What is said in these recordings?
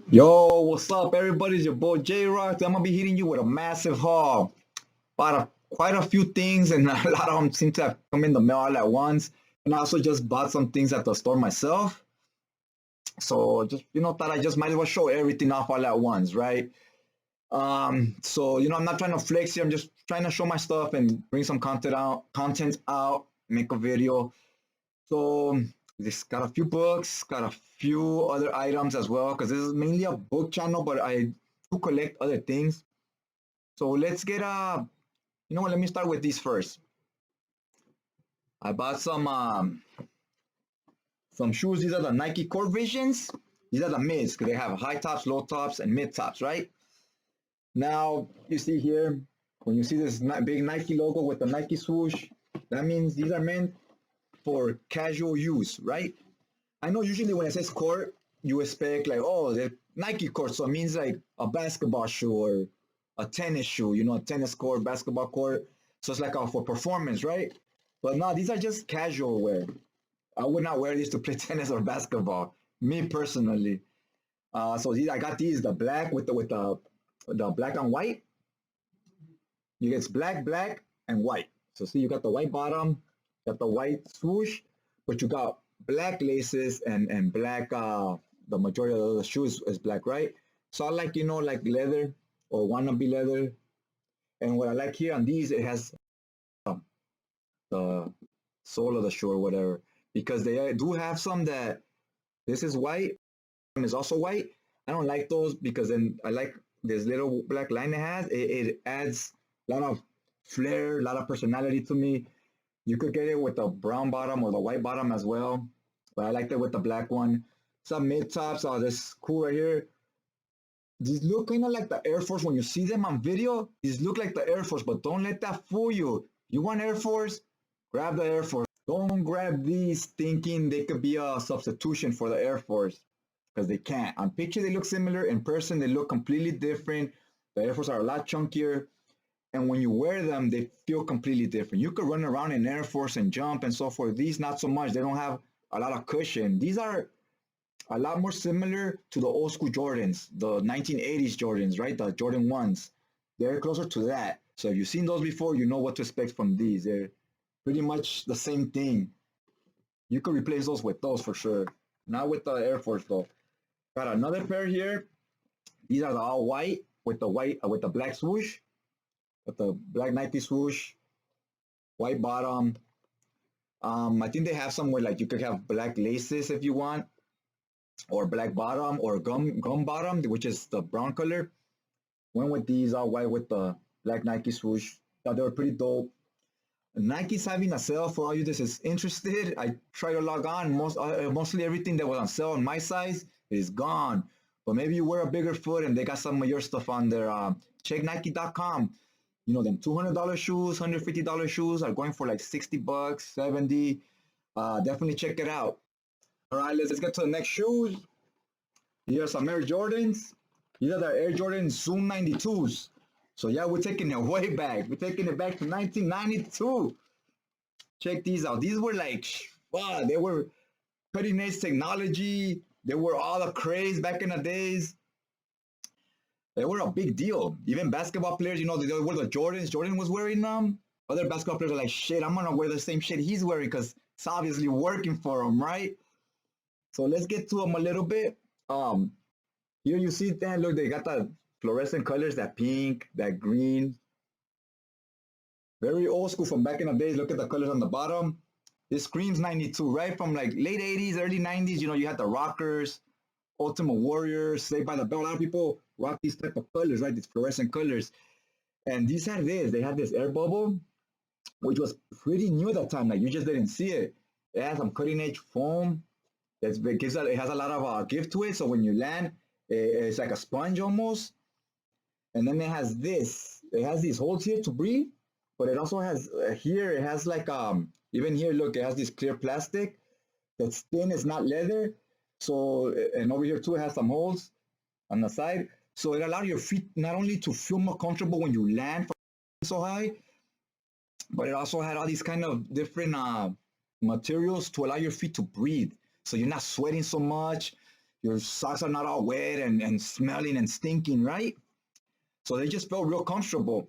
Yo, what's up, everybody? It's your boy J Rock. I'm gonna be hitting you with a massive haul. Quite a few things, and a lot of them seem to have come in the mail all at once. And I also just bought some things at the store myself. So just thought I just might as well show everything off all at once, right? I'm not trying to flex here. I'm just trying to show my stuff and bring some content out, make a video. So this got a few books, got a few other items as well, because this is mainly a book channel, but I do collect other things. So let's get what, let me start with these first. I bought some shoes. These are the Nike Core Visions. These are the mids, because they have high tops, low tops, and mid tops, right? Now you see here, when you see this big Nike logo with the Nike swoosh, that means these are meant for casual use, right? I know usually when it says court, you expect like, oh, the Nike court, so it means like a basketball shoe or a tennis shoe, a tennis court, basketball court. So it's like for performance, right? But no, these are just casual wear. I would not wear these to play tennis or basketball, me personally. So I got these, the black with the black and white. You get black, and white. So see, you got the white bottom, got the white swoosh, but you got black laces and black. The majority of the shoes is black, right? So I like like leather or wannabe leather. And what I like here on these, it has the sole of the shoe or whatever, because they do have some that this is white, is also white. I don't like those because then I like this little black line it has. It adds a lot of flair, a lot of personality to me. You could get it with the brown bottom or the white bottom as well, but I like it with the black one. Some mid tops are this cool right here. These look kind of like the Air Force when you see them on video. These look like the Air Force, but don't let that fool you. You want Air Force? Grab the Air Force. Don't grab these thinking they could be a substitution for the Air Force, because they can't. On picture, they look similar. In person, they look completely different. The Air Force are a lot chunkier. And when you wear them, they feel completely different. You could run around in Air Force and jump and so forth. These, not so much. They don't have a lot of cushion. These are a lot more similar to the old school Jordans, the 1980s Jordans, right? The Jordan 1s. They're closer to that. So if you've seen those before, you know what to expect from these. They're pretty much the same thing. You could replace those with those for sure. Not with the Air Force though. Got another pair here. These are the all white with the black swoosh, with the black Nike swoosh, white bottom. I think they have some where like you could have black laces if you want, or black bottom, or gum bottom, which is the brown color. Went with these all white with the black Nike swoosh. Thought they were pretty dope. Nike's having a sale for all you that is interested. I try to log on. Mostly everything that was on sale on my size is gone. But maybe you wear a bigger foot and they got some of your stuff on there. Check Nike.com. Them $200 shoes, $150 shoes are going for like 60 bucks, 70. Definitely check it out. All right, let's get to the next shoes. Here are some Air Jordans. These are the Air Jordan Zoom 92s. So yeah, we're taking it way back. We're taking it back to 1992. Check these out. These were like, wow, they were cutting edge technology. They were all the craze back in the days. They were a big deal. Even basketball players, they were the Jordans. Jordan was wearing them. Other basketball players are like, shit, I'm gonna wear the same shit he's wearing because it's obviously working for him, right? So let's get to them a little bit. Here you see that, look, they got the fluorescent colors, that pink, that green. Very old school from back in the days. Look at the colors on the bottom. This screams 92, right? From like late 80s, early 90s, you had the Rockers, Ultimate Warriors, Saved by the Bell. A lot of people rock these type of colors, right? These fluorescent colors. And these had this. They had this air bubble, which was pretty new at that time. Like you just didn't see it. It has some cutting edge foam. It has a lot of give to it. So when you land, it's like a sponge almost. And then it has this. It has these holes here to breathe, but it also has here. It has like even here. Look, it has this clear plastic that's thin. It's not leather. So and over here too, it has some holes on the side. So it allows your feet not only to feel more comfortable when you land so high, but it also had all these kind of different materials to allow your feet to breathe. So you're not sweating so much. your socks are not all wet and smelling and stinking, right? So they just felt real comfortable.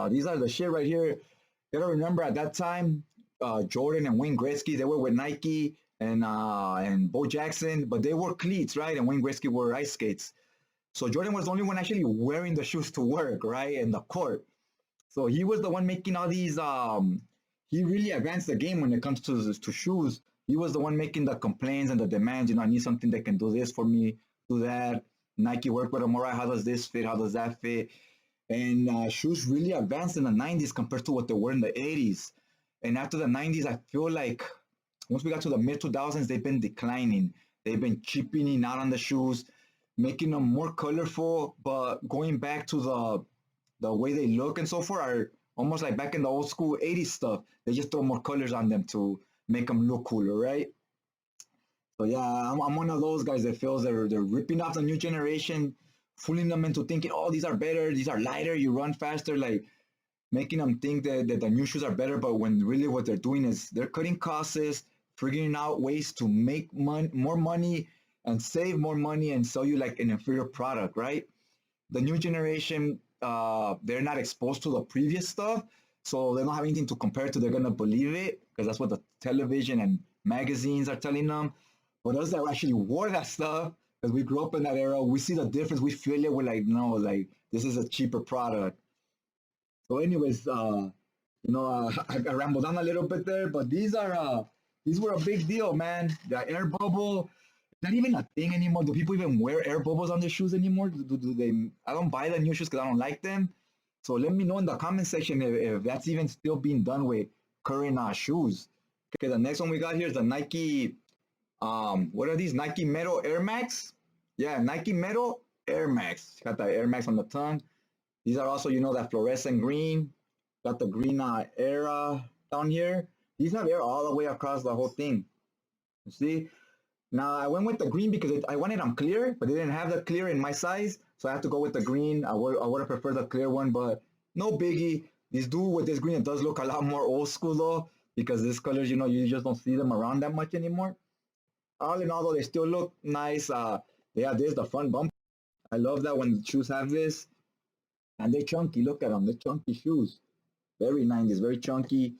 These are the shit right here. You gotta remember at that time, Jordan and Wayne Gretzky, they were with Nike and Bo Jackson, but they wore cleats, right? And Wayne Gretzky wore ice skates. So Jordan was the only one actually wearing the shoes to work, right, in the court. So he was the one making all these. He really advanced the game when it comes to shoes. He was the one making the complaints and the demands. I need something that can do this for me, do that. Nike work with him. All right, how does this fit? How does that fit? And shoes really advanced in the 90s compared to what they were in the 80s. And after the 90s, I feel like once we got to the mid 2000s, they've been declining. They've been cheapening out on the shoes, making them more colorful, but going back to the way they look and so forth are almost like back in the old school 80s stuff. They just throw more colors on them to make them look cooler, right? So yeah, I'm one of those guys that feels they're ripping off the new generation, fooling them into thinking, oh, these are better, these are lighter, you run faster, like making them think that the new shoes are better. But when really what they're doing is they're cutting costs, figuring out ways to make more money and save more money and sell you like an inferior product, right? The new generation, they're not exposed to the previous stuff, so they don't have anything to compare to. They're gonna believe it because that's what the television and magazines are telling them. But us that actually wore that stuff, because we grew up in that era, we see the difference. We feel it. We're like, no, like this is a cheaper product. So, anyways, I rambled on a little bit there, but these were a big deal, man. The air bubble, not even a thing anymore. Do people even wear air bubbles on their shoes anymore? Do they? I don't buy the new shoes because I don't like them. So let me know in the comment section if that's even still being done with current shoes. Okay, the next one we got here is the Nike. What are these? Nike Metal Air Max? Yeah, Nike Metal Air Max. Got the Air Max on the tongue. These are also, that fluorescent green. Got the green air down here. These have air all the way across the whole thing. You see? Now, I went with the green because I wanted them clear, but they didn't have the clear in my size, so I had to go with the green. I would have preferred the clear one, but no biggie. These do with this green, it does look a lot more old school though, because these colors, you just don't see them around that much anymore. All in all, though, they still look nice. They have this, the front bump. I love that when shoes have this, and they're chunky. Look at them, they're chunky shoes. Very 90s, very chunky.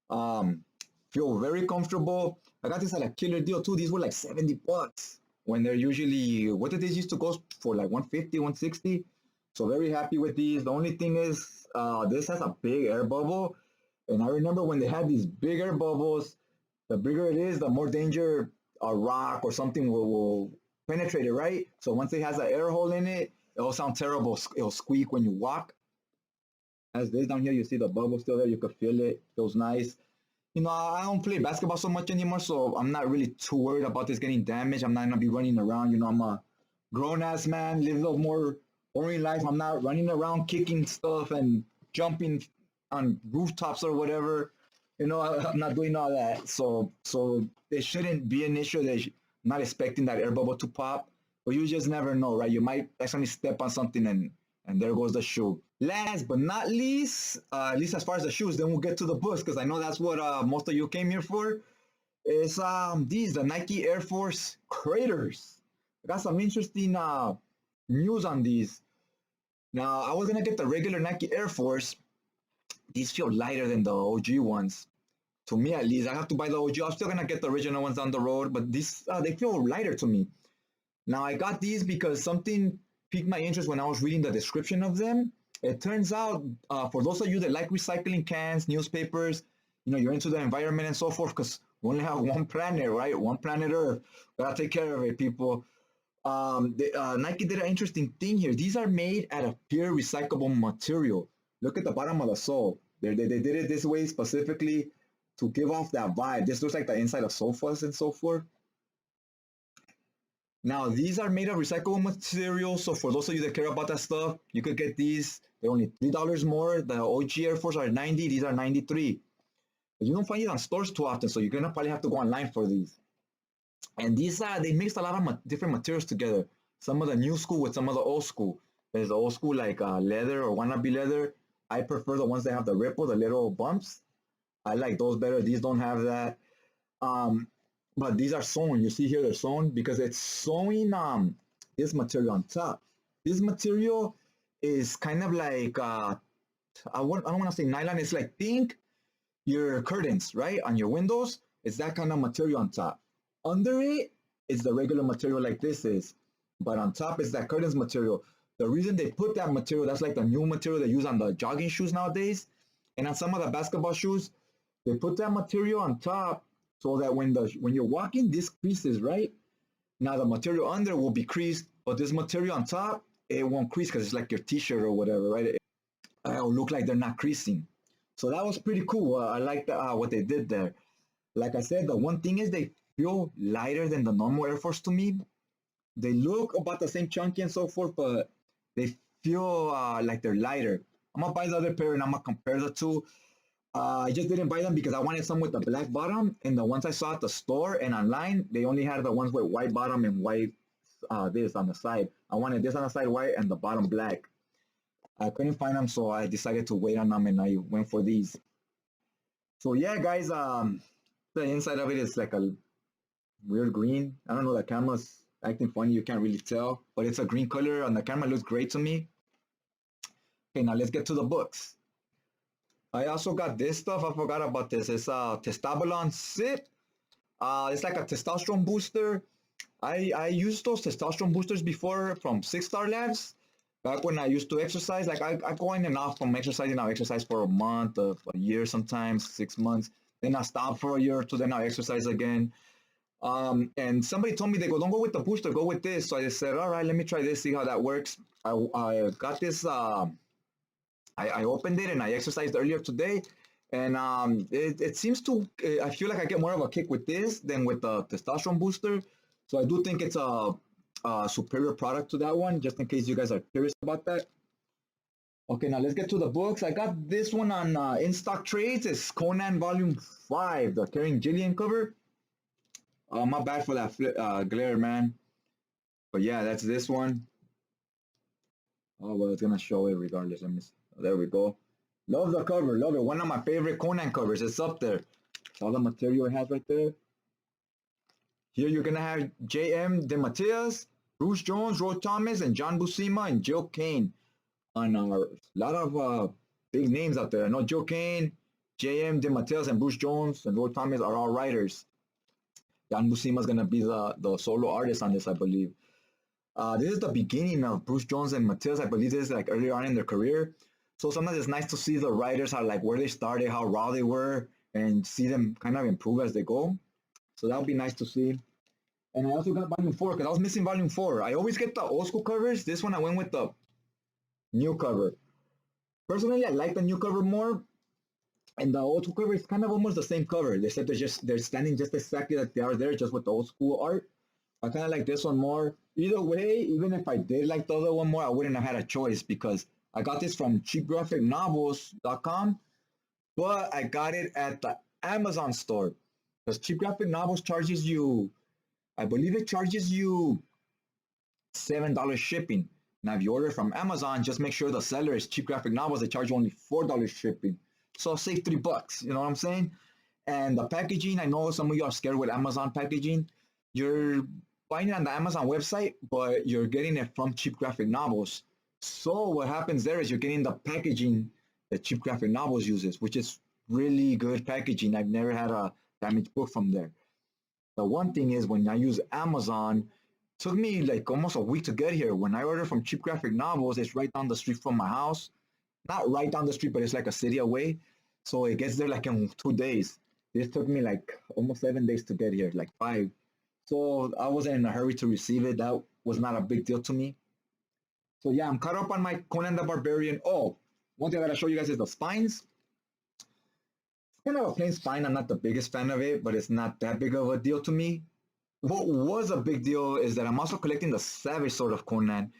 Um, Feel very comfortable. I got this at a killer deal too. These were like $70 when they're usually, what did these used to go for, like 150, 160? So very happy with these. The only thing is, this has a big air bubble. And I remember when they had these big air bubbles, the bigger it is, the more danger a rock or something will penetrate it, right? So once it has an air hole in it, it'll sound terrible. It'll squeak when you walk. As this down here, you see the bubble still there. You could feel it. Feels nice. I don't play basketball so much anymore, so I'm not really too worried about this getting damaged. I'm not gonna be running around. I'm a grown ass man, live a more boring life. I'm not running around kicking stuff and jumping on rooftops or whatever. I'm not doing all that. So it shouldn't be an issue. I'm not expecting that air bubble to pop, but you just never know, right? You might accidentally step on something and there goes the shoe. Last but not least, at least as far as the shoes, then we'll get to the books because I know that's what most of you came here for. Is the Nike Air Force Craters. I got some interesting news on these. Now, I was gonna get the regular Nike Air Force. These feel lighter than the OG ones. To me, at least, I have to buy the OG. I'm still gonna get the original ones down the road, but these they feel lighter to me. Now, I got these because something piqued my interest when I was reading the description of them. It turns out, for those of you that like recycling cans, newspapers, you're into the environment and so forth, because we only have one planet, right? One planet Earth. Gotta take care of it, people. Nike did an interesting thing here. These are made out of pure recyclable material. Look at the bottom of the sole. They did it this way specifically to give off that vibe. This looks like the inside of sofas and so forth. Now, these are made of recyclable material, so for those of you that care about that stuff, you could get these. They're only $3 more. The OG Air Force are 90. These are 93. But you don't find it on stores too often, so you're gonna probably have to go online for these. And these they mixed a lot of different materials together. Some of the new school with some of the old school. There's the old school like leather or wannabe leather. I prefer the ones that have the ripple, the little bumps. I like those better. These don't have that. but these are sewn. You see here they're sewn because it's sewing this material on top. This material is kind of like I don't want to say nylon. It's like think your curtains, right, on your windows. It's that kind of material on top. Under it is the regular material like this is, but on top is that curtains material. The reason they put that material, that's like the new material they use on the jogging shoes nowadays, and on some of the basketball shoes, they put that material on top so that when you're walking, this creases, right? Now the material under will be creased, but this material on top, it won't crease because it's like your t-shirt or whatever, right? It'll look like they're not creasing. So that was pretty cool. I like what they did there. Like I said, the one thing is they feel lighter than the normal Air Force to me. They look about the same chunky and so forth, but they feel like they're lighter. I'm gonna buy the other pair and I'm gonna compare the two. I just didn't buy them because I wanted some with the black bottom, and the ones I saw at the store and online, they only had the ones with white bottom and white this on the side. I wanted this on the side white and the bottom black. I couldn't find them, so I decided to wait on them, and I went for these. So yeah, guys, the inside of it is like a weird green. I don't know, the camera's acting funny, you can't really tell, but it's a green color on the camera. It looks great to me. Okay, now let's get to the books. I also got this stuff. I forgot about this. It's a Testable Onset. It's like a testosterone booster. I used those testosterone boosters before from 6 Star Labs. Back when I used to exercise, like I go in and off from exercising. I'll exercise for a month, a year, sometimes 6 months. Then I stop for a year or two. Then I exercise again. And somebody told me, they go, don't go with the booster, go with this. So I just said, all right, let me try this, see how that works. I got this. I opened it and I exercised earlier today, and it seems to. I feel like I get more of a kick with this than with the testosterone booster. So I do think it's a superior product to that one. Just in case you guys are curious about that. Okay, now let's get to the books. I got this one on In Stock Trades. It's Conan Volume 5, the Carrying Jillian cover. My bad for that glare, man. But yeah, that's this one. Oh, well, it's going to show it regardless. Let me see. There we go. Love the cover. Love it. One of my favorite Conan covers. It's up there. All the material it has right there. Here you're going to have J.M. DeMatteis, Bruce Jones, Roy Thomas, and John Buscema, and Jill Kane. On a lot of big names out there. I know Jill Kane, J.M. DeMatteis, and Bruce Jones, and Roy Thomas are all writers. John Buscema is going to be the solo artist on this, I believe. This is the beginning of Bruce Jones and Matteis. I believe this is like earlier on in their career. So sometimes it's nice to see the writers, how like where they started, how raw they were, and see them kind of improve as they go. So that would be nice to see. And I also got Volume 4 because I was missing Volume 4. I always get the old school covers. This one I went with the new cover. Personally, I like the new cover more. And the old school cover is kind of almost the same cover. They said they're standing just exactly like they are there, just with the old school art. I kind of like this one more. Either way, even if I did like the other one more, I wouldn't have had a choice because I got this from cheapgraphicnovels.com, but I got it at the Amazon store because Cheap Graphic Novels charges you, I believe it charges you $7 shipping. Now, if you order from Amazon, just make sure the seller is Cheap Graphic Novels. They charge you only $4 shipping. So save $3. You know what I'm saying? And the packaging, I know some of you are scared with Amazon packaging. You're buying it on the Amazon website, but you're getting it from Cheap Graphic Novels. So what happens there is you're getting the packaging that Cheap Graphic Novels uses, which is really good packaging. I've never had a damaged book from there. The one thing is when I use Amazon, it took me like almost a week to get here. When I order from Cheap Graphic Novels, it's right down the street from my house. Not right down the street, but it's like a city away. So it gets there like in 2 days. This took me like almost 7 days to get here, like 5. So I wasn't in a hurry to receive it. That was not a big deal to me. So yeah, I'm caught up on my Conan the Barbarian. Oh, one thing I gotta show you guys is the spines. It's kind of a plain spine. I'm not the biggest fan of it, but it's not that big of a deal to me. What was a big deal is that I'm also collecting the Savage Sword of Conan,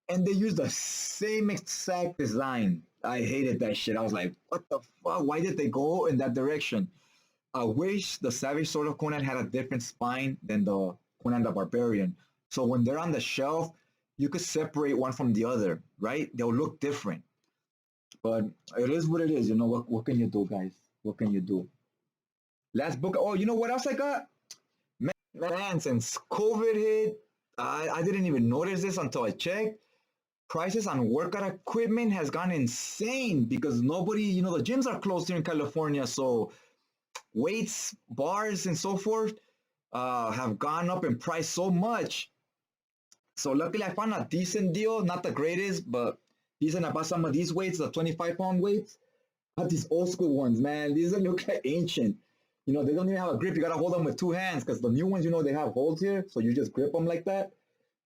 and they use the same exact design. I hated that shit. I was like, what the fuck? Why did they go in that direction? I wish the Savage Sword of Conan had a different spine than the Conan the Barbarian. So when they're on the shelf, you could separate one from the other, right? They'll look different. But it is what it is. You know, what can you do, guys? What can you do? Last book. Oh, you know what else I got? Man, since COVID hit, I didn't even notice this until I checked. Prices on workout equipment has gone insane because nobody, the gyms are closed here in California. So weights, bars, and so forth have gone up in price so much. So luckily I found a decent deal, not the greatest, but decent. I bought some of these weights, the 25-pound weights. I got these old school ones, man. These look like ancient. They don't even have a grip. You gotta hold them with two hands because the new ones, they have holes here, so you just grip them like that.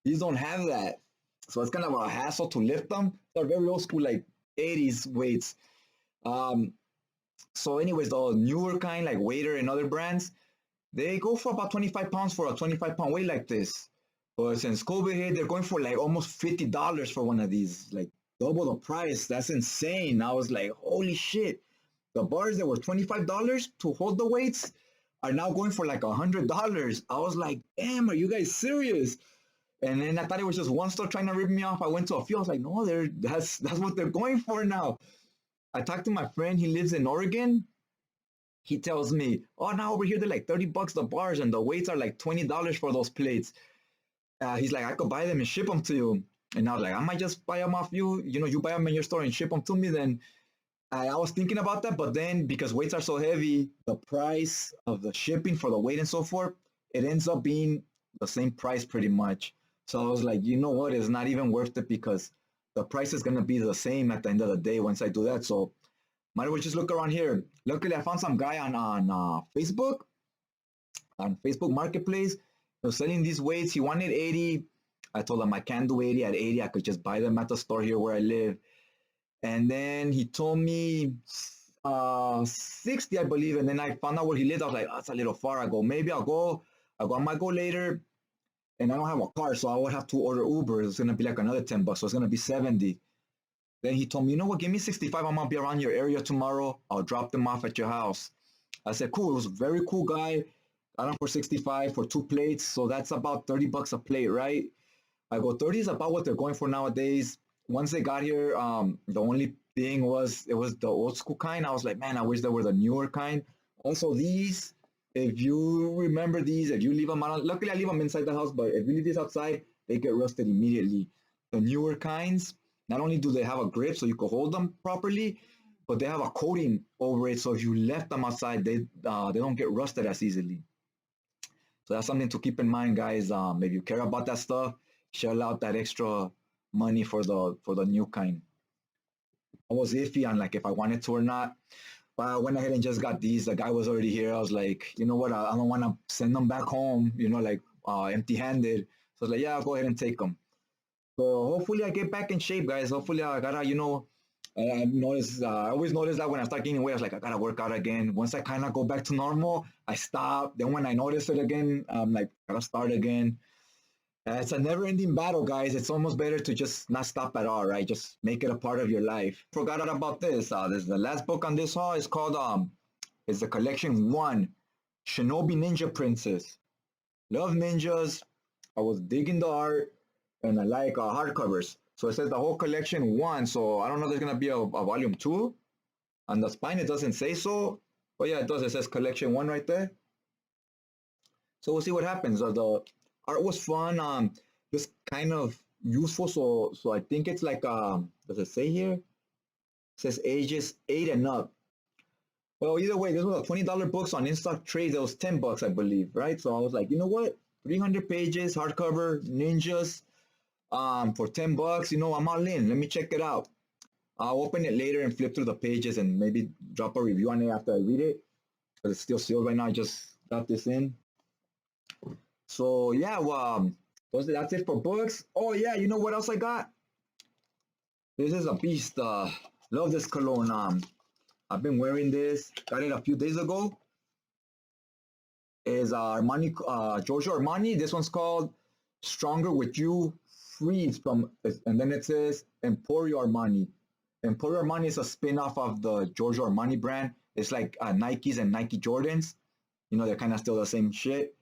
These don't have that, so it's kind of a hassle to lift them. They're very old school, like 80s weights. Um, so, anyways, the newer kind, like Wader and other brands, they go for about 25 pounds for a 25-pound weight like this. But since COVID hit, they're going for like almost $50 for one of these, like double the price. That's insane. I was like, holy shit. The bars that were $25 to hold the weights are now going for like $100. I was like, damn, are you guys serious? And then I thought it was just one store trying to rip me off. I went to a few. I was like, no, that's what they're going for now. I talked to my friend. He lives in Oregon. He tells me, oh, now over here they're like $30 the bars, and the weights are like $20 for those plates. He's like, I could buy them and ship them to you. And I was like, I might just buy them off you. You buy them in your store and ship them to me. Then I was thinking about that, but then because weights are so heavy, the price of the shipping for the weight and so forth, it ends up being the same price pretty much. So I was like, you know what? It's not even worth it because the price is gonna be the same at the end of the day once I do that. So might as well just look around here. Luckily, I found some guy on Facebook Marketplace. He was selling these weights. He wanted 80. I told him I can't do 80 at 80. I could just buy them at the store here where I live. And then he told me 60, I believe. And then I found out where he lived. I was like, oh, that's a little far. I go, maybe I'll go. I might go later. And I don't have a car, so I would have to order Uber. It's gonna be like another $10. So it's gonna be 70. Then he told me, you know what, give me 65. I'm gonna be around your area tomorrow. I'll drop them off at your house. I said, cool. It was a very cool guy. Got him for 65 for two plates. So that's about $30 a plate, right? I go, 30 is about what they're going for nowadays. Once they got here, the only thing was it was the old school kind. I was like, man, I wish there were the newer kind. Also, these, if you remember these, if you leave them out, luckily I leave them inside the house, but if you leave these outside, they get rusted immediately. The newer kinds, not only do they have a grip so you can hold them properly, but they have a coating over it. So if you left them outside, they don't get rusted as easily. So that's something to keep in mind, guys. If you care about that stuff, shell out that extra money for the new kind. I was iffy on like if I wanted to or not. But I went ahead and just got these. The guy was already here. I was like, you know what? I don't want to send them back home, like empty-handed. So I was like, yeah, I'll go ahead and take them. So hopefully I get back in shape, guys. Hopefully I gotta, I notice. I always notice that when I start gaining weight, I was like, I gotta work out again. Once I kind of go back to normal, I stop. Then when I notice it again, I'm like, gotta start again. It's a never-ending battle, guys. It's almost better to just not stop at all, right? Just make it a part of your life. Forgot about this. This is the last book on this haul. It's called it's the collection one, Shinobi Ninja Princess. Love ninjas. I was digging the art, and I like hardcovers. So it says the whole collection one. So I don't know if there's gonna be a volume two. On the spine, it doesn't say so, but yeah, it does. It says collection one right there. So we'll see what happens. The art was fun. Just kind of useful. So I think it's like does it say here? It says ages 8 and up. Well, either way, this was a $20 books on in-stock trades. It was $10, I believe, right? So I was like, you know what? 300 pages, hardcover, ninjas, for $10. I'm all in. Let me check it out. I'll open it later and flip through the pages and maybe drop a review on it after I read it. But it's still sealed right now. I just got this in. So yeah, well, that's it for books. Oh yeah, you know what else I got? This is a beast. Love this cologne. I've been wearing this. Got it a few days ago. Is Armani, Giorgio Armani. This one's called Stronger with You Freeze from, and then it says Emporio Armani. Emporio Armani is a spin-off of the Giorgio Armani brand. It's like Nikes and Nike Jordans. They're kind of still the same shit.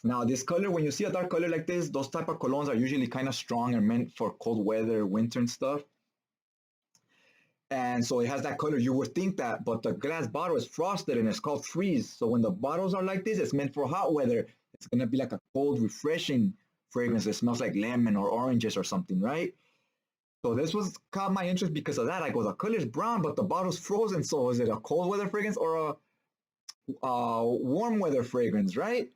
Now, this color, when you see a dark color like this, those type of colognes are usually kind of strong and meant for cold weather, winter and stuff. And so it has that color. You would think that, but the glass bottle is frosted and it's called freeze. So when the bottles are like this, it's meant for hot weather. It's gonna be like a cold, refreshing fragrance that smells like lemon or oranges or something, right? So this was caught my interest because of that. I go, the color's brown, but the bottle's frozen. So is it a cold weather fragrance or a warm weather fragrance, right?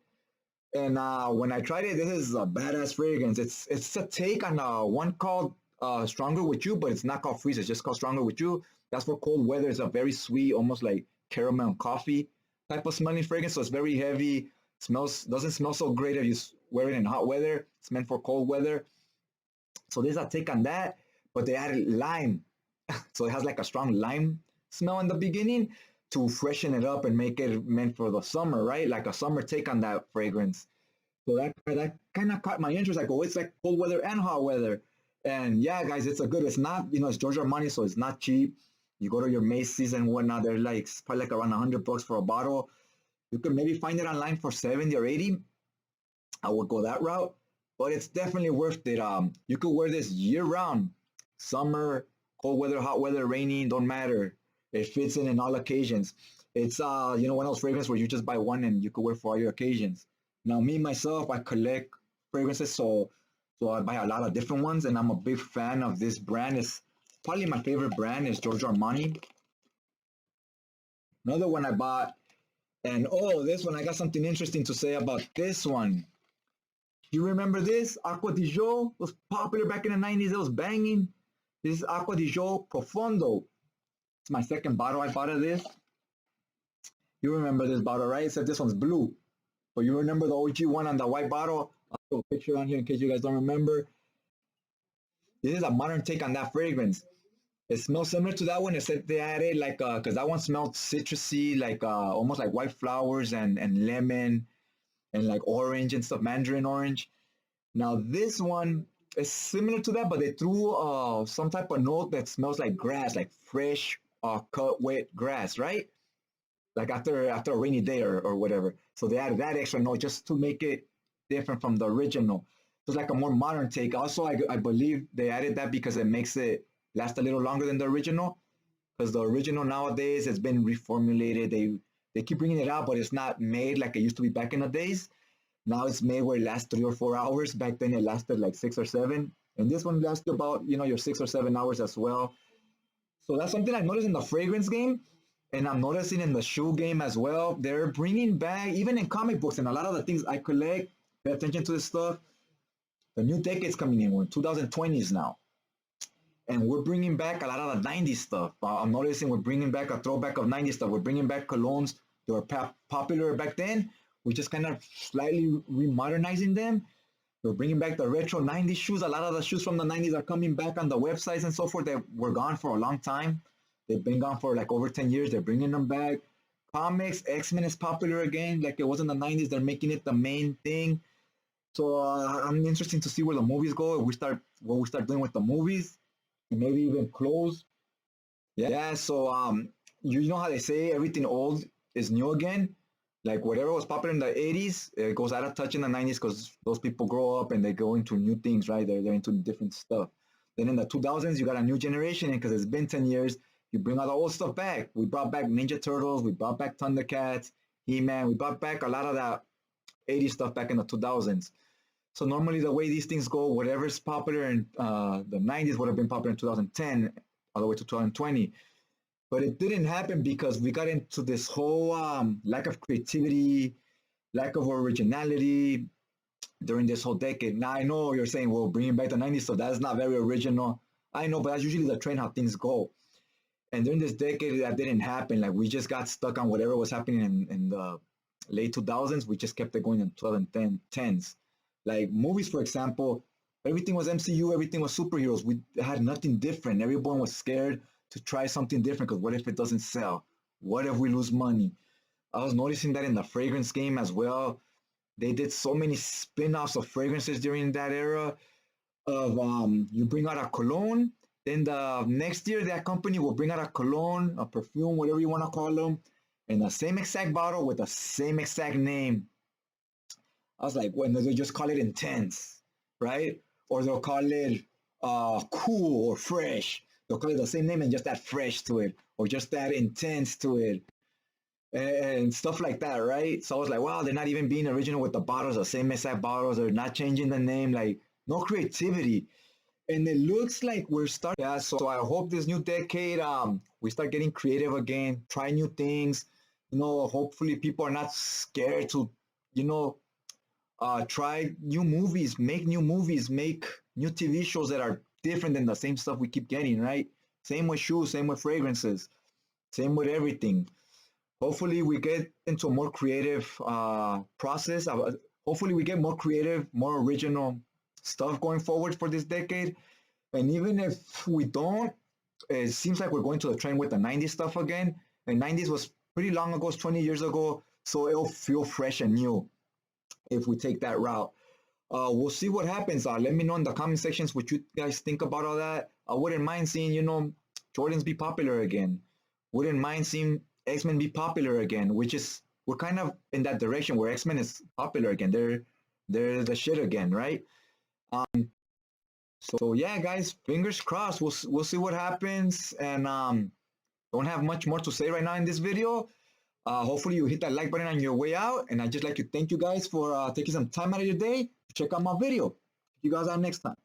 And when I tried it, this is a badass fragrance. It's a take on one called Stronger with You, but it's not called Freeze. It's just called Stronger with You. That's for cold weather. It's a very sweet, almost like caramel and coffee type of smelling fragrance. So it's very heavy. Smells doesn't smell so great if you wear it in hot weather. It's meant for cold weather. So there's a take on that, but they added lime. So it has like a strong lime smell in the beginning to freshen it up and make it meant for the summer, right? Like a summer take on that fragrance. So that kind of caught my interest. I go, it's like cold weather and hot weather. And yeah, guys, it's a good. It's not, it's Giorgio Armani, so it's not cheap. You go to your Macy's and whatnot, they're like probably like around $100 for a bottle. You can maybe find it online for 70 or 80. I would go that route, but it's definitely worth it. You could wear this year round, summer, cold weather, hot weather, raining, don't matter. It fits in all occasions. It's one of those fragrances where you just buy one and you could wear for all your occasions. Now, me myself, I collect fragrances, so I buy a lot of different ones, and I'm a big fan of this brand. It's probably my favorite brand is Giorgio Armani. Another one I bought, and oh, this one I got something interesting to say about this one. You remember this? Aqua di Gio was popular back in the 90s. It was banging. This is Aqua di Gio Profondo. It's my second bottle I bought of this. You remember this bottle, right? Except this one's blue. But you remember the OG one on the white bottle? I'll put a picture on here in case you guys don't remember. This is a modern take on that fragrance. It smells similar to that one, except they added like because that one smelled citrusy, like almost like white flowers and lemon and like orange and stuff, mandarin orange. Now this one is similar to that, but they threw some type of note that smells like grass, like fresh cut wet grass, right? Like after a rainy day or whatever. So they added that extra note just to make it different from the original. So it's like a more modern take. Also, I believe they added that because it makes it last a little longer than the original. Because the original nowadays has been reformulated. They keep bringing it out, but it's not made like it used to be back in the days. Now it's made where it lasts 3 or 4 hours. Back then it lasted like 6 or 7. And this one lasts about, your 6 or 7 hours as well. So that's something I noticed in the fragrance game. And I'm noticing in the shoe game as well. They're bringing back, even in comic books and a lot of the things I collect, pay attention to this stuff. The new decade's coming in. We're in 2020s now. And we're bringing back a lot of the 90s stuff. I'm noticing we're bringing back a throwback of 90s stuff. We're bringing back colognes that were popular back then. We're just kind of slightly remodernizing them. We're bringing back the retro 90s shoes. A lot of the shoes from the 90s are coming back on the websites and so forth that were gone for a long time. They've been gone for like over 10 years. They're bringing them back. Comics, X-Men is popular again. Like it was in the 90s. They're making it the main thing. So I'm interested to see where the movies go. If what we start doing with the movies, and maybe even clothes. Yeah. So you know how they say everything old is new again. Like whatever was popular in the 80s, it goes out of touch in the 90s because those people grow up and they go into new things, right? They're into different stuff. Then in the 2000s, you got a new generation, and because it's been 10 years, you bring all the old stuff back. We brought back Ninja Turtles, we brought back Thundercats, He-Man, we brought back a lot of that 80s stuff back in the 2000s. So normally the way these things go, whatever's popular in the 90s would have been popular in 2010 all the way to 2020. But it didn't happen because we got into this whole lack of creativity, lack of originality during this whole decade. Now I know you're saying, well, bringing back the 90s, so that's not very original. I know, but that's usually the trend how things go. And during this decade, that didn't happen. Like we just got stuck on whatever was happening in the late 2000s. We just kept it going in 2010s. Like movies, for example, everything was MCU, everything was superheroes. We had nothing different. Everyone was scared to try something different because what if it doesn't sell? What if we lose money? I was noticing that in the fragrance game as well. They did so many spin-offs of fragrances during that era of you bring out a cologne, then the next year that company will bring out a cologne, a perfume, whatever you want to call them, in the same exact bottle with the same exact name. I was like, when they just call it intense, right? Or they'll call it cool or fresh. They'll call it the same name and just add fresh to it, or just add intense to it. and stuff like that, right? So I was like, wow, they're not even being original with the bottles, the same exact bottles. They're not changing the name, like no creativity. And it looks like we're starting. Yeah, so I hope this new decade, we start getting creative again, try new things. Hopefully people are not scared to, you know, try new movies, make new TV shows that are different than the same stuff we keep getting, right? Same with shoes, same with fragrances, same with everything. Hopefully we get into a more creative process. Hopefully we get more creative, more original stuff going forward for this decade. And even if we don't, it seems like we're going to the trend with the 90s stuff again. And 90s was pretty long ago, it's 20 years ago. So it'll feel fresh and new if we take that route. We'll see what happens. Let me know in the comment sections what you guys think about all that. I wouldn't mind seeing, Jordans be popular again. Wouldn't mind seeing X-Men be popular again, which is we're kind of in that direction where X-Men is popular again. They're the shit again, right? So yeah, guys, fingers crossed. We'll see what happens, and don't have much more to say right now in this video. Hopefully you hit that like button on your way out, and I'd just like to thank you guys for taking some time out of your day to check out my video. See you guys out next time.